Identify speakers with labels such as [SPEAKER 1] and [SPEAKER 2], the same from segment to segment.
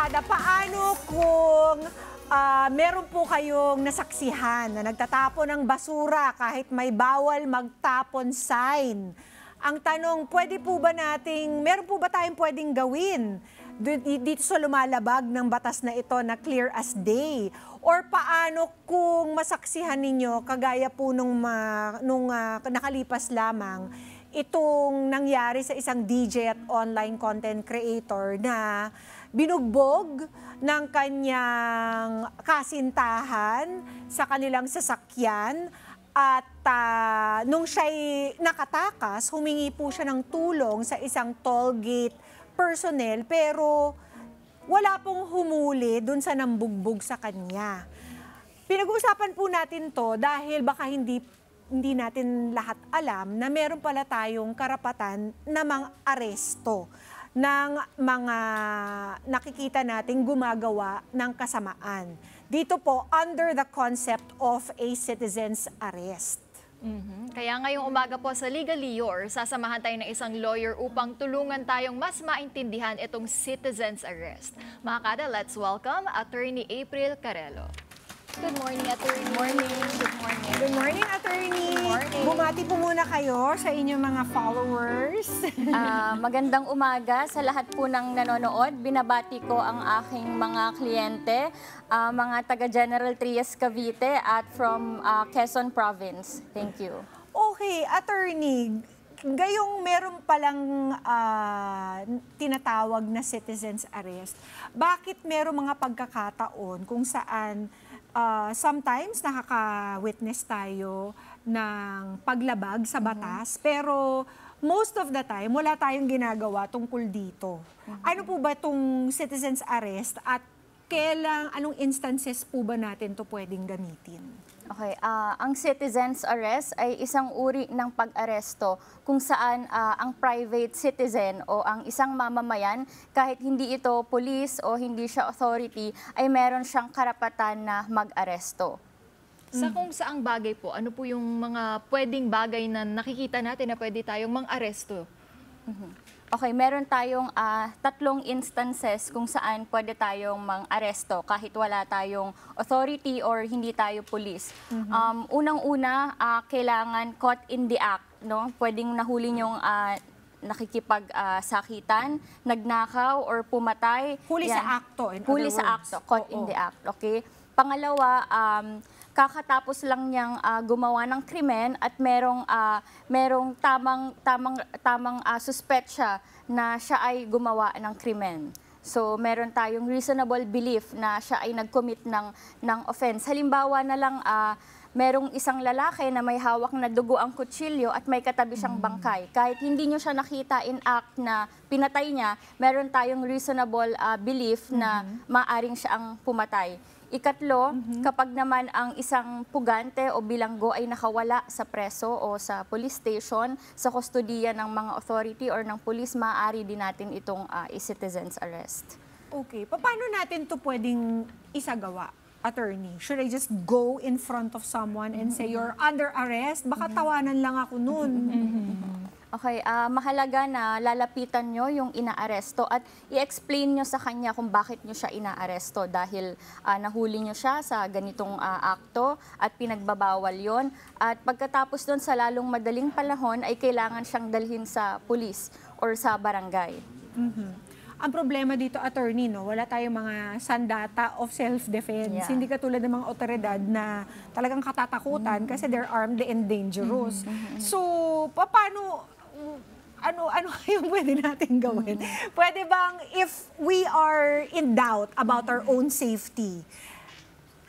[SPEAKER 1] kada, paano kung meron po kayong nasaksihan na nagtatapon ng basura kahit may bawal magtapon sign? Ang tanong, meron po ba tayong pwedeng gawin dito sa lumalabag ng batas na ito na clear as day? Or paano kung masaksihan ninyo, kagaya po nung nakalipas lamang, itong nangyari sa isang DJ at online content creator na binugbog ng kanyang kasintahan sa kanilang sasakyan at nung siya'y nakatakas, humingi po siya ng tulong sa isang toll gate personnel pero wala pong humuli dun sa nambugbog sa kanya. Pinag-uusapan po natin to dahil baka hindi natin lahat alam na meron pala tayong karapatan na mang-aresto ng mga nakikita nating gumagawa ng kasamaan. Dito po, under the concept of a citizen's arrest.
[SPEAKER 2] Kaya ngayong umaga po sa Legally Yours, sasamahan tayo ng isang lawyer upang tulungan tayong mas maintindihan itong citizen's arrest. Mga kada, let's welcome Attorney April Carrelo.
[SPEAKER 3] Good morning, Attorney. Good morning. Good morning.
[SPEAKER 1] Good morning, Attorney.
[SPEAKER 3] Good morning.
[SPEAKER 1] Bumati po muna kayo sa inyong mga followers.
[SPEAKER 3] Magandang umaga sa lahat po ng nanonood. Binabati ko ang aking mga kliyente, mga taga General Trias Cavite at from Quezon Province. Thank you.
[SPEAKER 1] Okay, Attorney, gayong meron palang tinatawag na citizen's arrest, bakit meron mga pagkakataon kung saan sometimes nakaka-witness tayo ng paglabag sa batas, pero most of the time, wala tayong ginagawa tungkol dito. Ano po ba itong citizen's arrest at anong instances po ba natin to pwedeng gamitin?
[SPEAKER 3] Okay, ang citizen's arrest ay isang uri ng pag-aresto kung saan ang private citizen o ang isang mamamayan, kahit hindi ito police o hindi siya authority, ay meron siyang karapatan na mag-aresto.
[SPEAKER 2] Sa kung saang bagay po, ano po yung mga pwedeng bagay na nakikita natin na pwede tayong mang-aresto?
[SPEAKER 3] Okay, meron tayong 3 instances kung saan pwede tayong mang-aresto kahit wala tayong authority or hindi tayo police. Unang-una, kailangan caught in the act, no? Pwedeng nahuli niyong nakikipag-sakitan, nagnakaw or pumatay.
[SPEAKER 1] Huli sa akto, in
[SPEAKER 3] Huli
[SPEAKER 1] other
[SPEAKER 3] sa
[SPEAKER 1] words.
[SPEAKER 3] akto, caught in the act, okay? Pangalawa, kakatapos lang niyang gumawa ng krimen at merong tamang suspetsya na siya ay gumawa ng krimen. So meron tayong reasonable belief na siya ay nag-commit ng offense. Halimbawa na lang merong isang lalaki na may hawak na dugo ang kutsilyo at may katabi siyang bangkay. Kahit hindi niyo siya nakita in act na pinatay niya, meron tayong reasonable belief na maaring siya ang pumatay. Ikatlo, kapag naman ang isang pugante o bilanggo ay nakawala sa preso o sa police station, sa kustodiya ng mga authority or ng police, maaari din natin itong citizen's arrest.
[SPEAKER 1] Okay, paano natin to pwedeng isagawa, Attorney? Should I just go in front of someone and say, you're under arrest? Baka tawanan lang ako nun.
[SPEAKER 3] Okay, mahalaga na lalapitan nyo yung inaaresto at i-explain nyo sa kanya kung bakit nyo siya inaaresto dahil nahuli nyo siya sa ganitong akto at pinagbabawal yon. At pagkatapos doon sa lalong madaling panahon ay kailangan siyang dalhin sa police or sa barangay.
[SPEAKER 1] Ang problema dito, Attorney, no, wala tayong mga sandata of self-defense.
[SPEAKER 3] Yeah.
[SPEAKER 1] Hindi katulad ng mga otoridad na talagang katatakutan kasi they're armed and dangerous. So, ano yung pwede natin gawin? Pwede bang if we are in doubt about our own safety,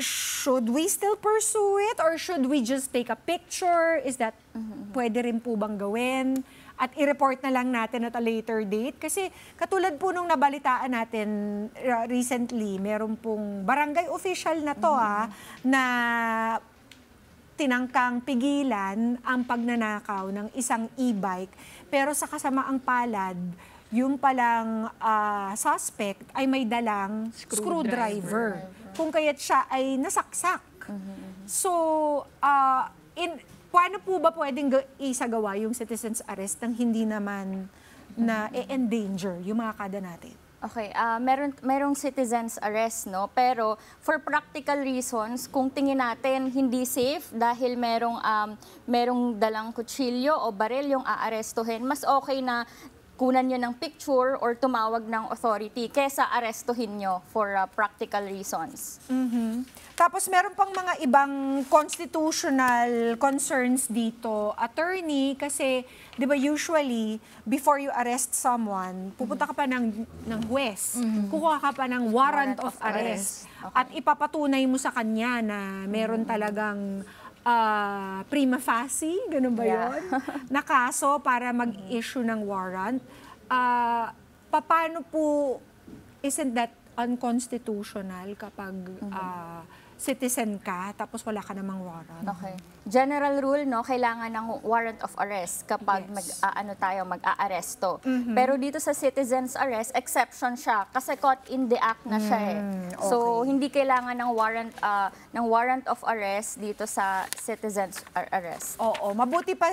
[SPEAKER 1] should we still pursue it or should we just take a picture? Is that pwede rin po bang gawin? At i-report na lang natin at a later date? Kasi katulad po nung nabalitaan natin recently, meron pong barangay official na to na tinangkang pigilan ang pagnanakaw ng isang e-bike. Pero sa kasamaang palad, yung palang suspect ay may dalang screwdriver. Kung kaya't siya ay nasaksak. So, paano po ba pwedeng isagawa yung citizen's arrest nang hindi naman na e-endanger yung mga kada natin?
[SPEAKER 3] Okay, merong citizens arrest, no? Pero for practical reasons, kung tingin natin hindi safe dahil merong dalang kutsilyo o baril yung aarestuhin, mas okay na kunan nyo ng picture or tumawag ng authority kesa arestuhin nyo for practical reasons.
[SPEAKER 1] Tapos meron pang mga ibang constitutional concerns dito, attorney, kasi 'di ba usually before you arrest someone, pupunta ka pa ng huwes, kukuha ka pa ng warrant of arrest.
[SPEAKER 3] Okay.
[SPEAKER 1] At ipapatunay mo sa kanya na meron talagang prima facie, ganun ba
[SPEAKER 3] Yeah.
[SPEAKER 1] yun? Na kaso para mag-issue ng warrant. Paano po, isn't that unconstitutional kapag citizen ka tapos wala ka namang warrant?
[SPEAKER 3] Okay. General rule, no, kailangan ng warrant of arrest kapag
[SPEAKER 1] Yes.
[SPEAKER 3] mag-aaresto. Pero dito sa citizens arrest, exception siya kasi caught in the act na siya eh. So hindi kailangan ng warrant of arrest dito sa citizens arrest.
[SPEAKER 1] Oo, mabuti pa,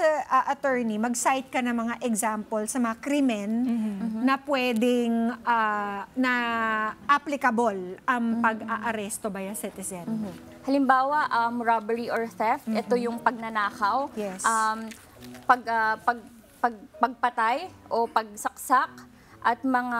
[SPEAKER 1] attorney, mag-cite ka ng mga example sa mga krimen na pwedeng, na applicable ang pag-aaresto by a citizen.
[SPEAKER 3] Halimbawa, robbery or theft, ito yung pagnanakaw,
[SPEAKER 1] Yes.
[SPEAKER 3] pagpatay o pagsaksak, at mga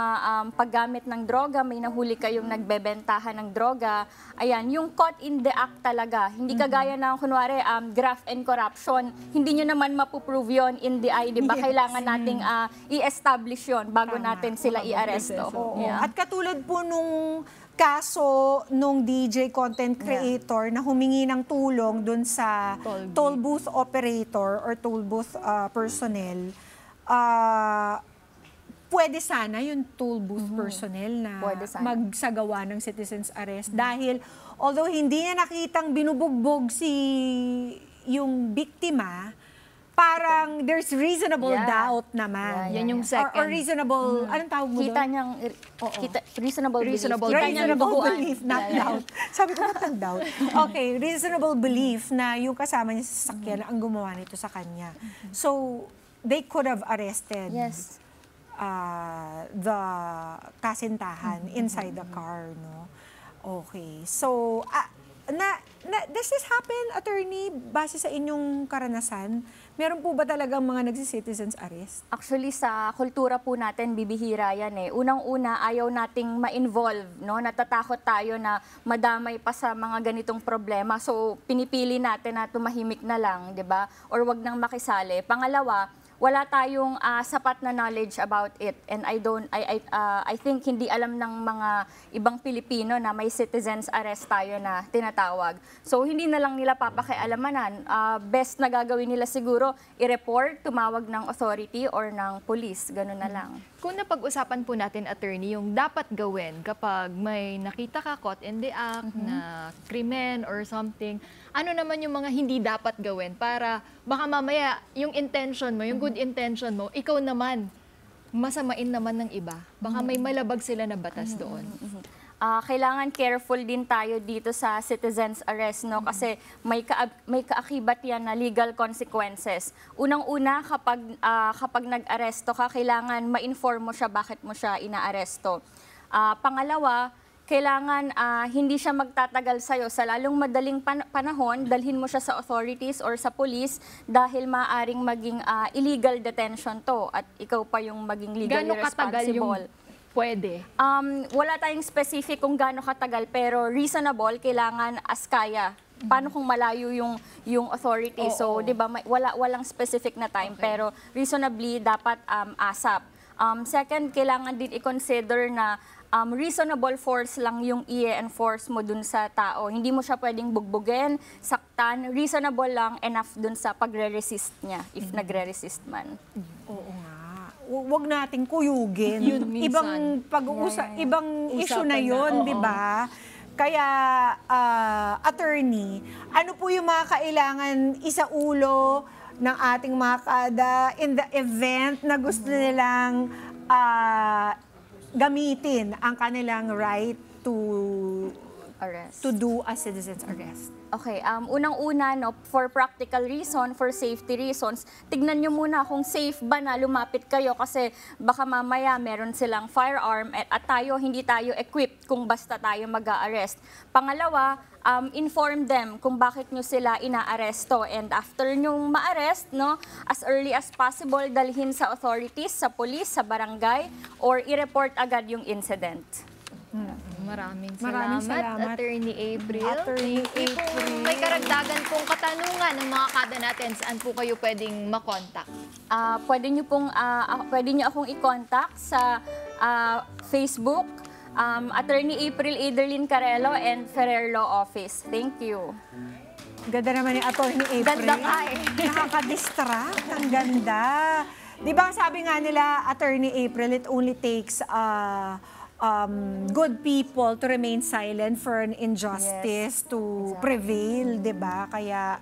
[SPEAKER 3] paggamit ng droga, may nahuli kayong nagbebentahan ng droga. Ayan, yung caught in the act talaga. Hindi kagaya ng, kunwari, graft and corruption. Hindi nyo naman mapuprove yun in the eye, di ba?
[SPEAKER 1] Yes.
[SPEAKER 3] Kailangan nating i-establish yun bago
[SPEAKER 1] Tama.
[SPEAKER 3] natin sila i-aresto.
[SPEAKER 1] Oo.
[SPEAKER 3] Yeah.
[SPEAKER 1] At katulad po nung kaso nung DJ content creator na humingi ng tulong dun sa toll booth operator or toll booth personnel, pwede sana yung toll booth personnel na
[SPEAKER 3] Pwede sana.
[SPEAKER 1] magsagawa ng citizens arrest dahil although hindi niya nakitang binubugbog yung biktima, parang there's reasonable
[SPEAKER 3] Yeah.
[SPEAKER 1] doubt naman.
[SPEAKER 3] Yeah,
[SPEAKER 2] Yan yung
[SPEAKER 1] Or
[SPEAKER 2] second.
[SPEAKER 1] reasonable, anong tawag mo
[SPEAKER 3] Kita
[SPEAKER 1] doon?
[SPEAKER 3] niyang,
[SPEAKER 2] Reasonable
[SPEAKER 3] reasonable belief. Kita niyang
[SPEAKER 1] Reasonable
[SPEAKER 3] duguan.
[SPEAKER 1] belief, not doubt. Sabi ko, ba't ang doubt? Okay, reasonable belief na yung kasama niya sa sasakyan ang gumawa nito sa kanya. So, they could have arrested
[SPEAKER 3] Yes.
[SPEAKER 1] the kasintahan inside the car, no? Okay. So, does this happen, attorney, base sa inyong karanasan? Meron po ba talagang mga nagsi-citizens arrest?
[SPEAKER 3] Actually, sa kultura po natin, bibihira yan eh. Unang-una, ayaw nating ma-involve, no? Natatakot tayo na madamay pa sa mga ganitong problema. So, pinipili natin na tumahimik na lang, di ba? Or wag nang makisali. Pangalawa, wala tayong sapat na knowledge about it, and I think hindi alam ng mga ibang Pilipino na may citizens arrest tayo na tinatawag. So hindi na lang nila papakialamanan. Best na gagawin nila siguro i-report, tumawag ng authority or ng police, gano'n na lang.
[SPEAKER 2] Kung napag-usapan po natin, attorney, yung dapat gawin kapag may nakita ka caught in the act na krimen or something, ano naman yung mga hindi dapat gawin para baka mamaya yung intention mo, yung good intention mo, ikaw naman, masamain naman ng iba. Baka may malabag sila na batas doon.
[SPEAKER 3] Kailangan careful din tayo dito sa citizens arrest, no? Kasi may kaakibat yan na legal consequences. Unang-una, kapag nag-aresto ka, kailangan ma-inform mo siya bakit mo siya inaaresto. Pangalawa, kailangan hindi siya magtatagal sa'yo. Sa lalong madaling panahon, dalhin mo siya sa authorities or sa police dahil maaaring maging illegal detention to at ikaw pa yung maging legally
[SPEAKER 2] Gano'ng katagal yung
[SPEAKER 3] responsible.
[SPEAKER 2] pwede?
[SPEAKER 3] Wala tayong specific kung gaano katagal, pero reasonable, kailangan as kaya. Paano kung malayo yung authority? So, 'di ba, walang specific na time, pero reasonably dapat ASAP. Second, kailangan din i-consider na reasonable force lang yung i-enforce mo dun sa tao. Hindi mo siya pwedeng bugbugin, saktan. Reasonable lang, enough dun sa pagre-resist niya, if nagre-resist man.
[SPEAKER 1] Oo nga. Huwag nating kuyugin.
[SPEAKER 2] Yun minsan.
[SPEAKER 1] Ibang pag-uusap, ibang issue na yun, di ba? Kaya, attorney, ano po yung mga kailangan isaulo ng ating mga kada in the event na gusto nilang gamitin ang kanilang right
[SPEAKER 3] arrest?
[SPEAKER 1] to do a citizen's arrest?
[SPEAKER 3] Okay, unang-una, no, for practical reason, for safety reasons, tignan nyo muna kung safe ba na lumapit kayo kasi baka mamaya meron silang firearm at tayo, hindi tayo equipped kung basta tayo mag-a-arrest. Pangalawa, inform them kung bakit nyo sila inaaresto, and after nyong ma-arrest, no, as early as possible, dalhin sa authorities, sa police, sa barangay, or i-report agad yung incident.
[SPEAKER 2] Maraming
[SPEAKER 1] Maraming salamat.
[SPEAKER 2] Attorney April.
[SPEAKER 1] Attorney
[SPEAKER 2] Thank you.
[SPEAKER 1] April.
[SPEAKER 2] Kung may karagdagan pong katanungan ng mga kada natin, saan po kayo pwedeng makontak?
[SPEAKER 3] Pwede nyo akong i-contact sa Facebook, Attorney April Aderlyn Carelo and Ferrer Law Office. Thank you.
[SPEAKER 1] Ganda naman ni Attorney April.
[SPEAKER 3] Ganda nga eh.
[SPEAKER 1] Nakaka-distract. Ang ganda. Di ba sabi nga nila, Attorney April, it only takes good people to remain silent for an injustice to prevail, di ba? Kaya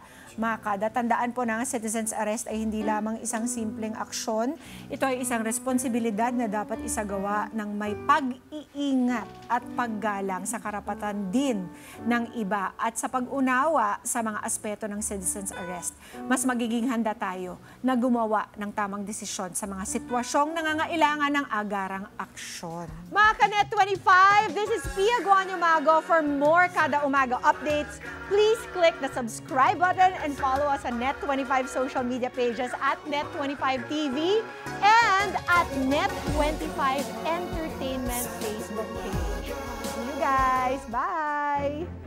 [SPEAKER 1] tandaan po na ang citizen's arrest ay hindi lamang isang simpleng aksyon. Ito ay isang responsibilidad na dapat isagawa ng may pag-iingat at paggalang sa karapatan din ng iba at sa pag-unawa sa mga aspeto ng citizen's arrest. Mas magiging handa tayo na gumawa ng tamang desisyon sa mga sitwasyong nangangailangan ng agarang aksyon. Mga Kanet 25, this is Pia Guanyamago. For more Kada Umaga updates, please click the subscribe button and follow us on Net25 social media pages at Net25 TV and at Net25 Entertainment Facebook page. See you guys. Bye!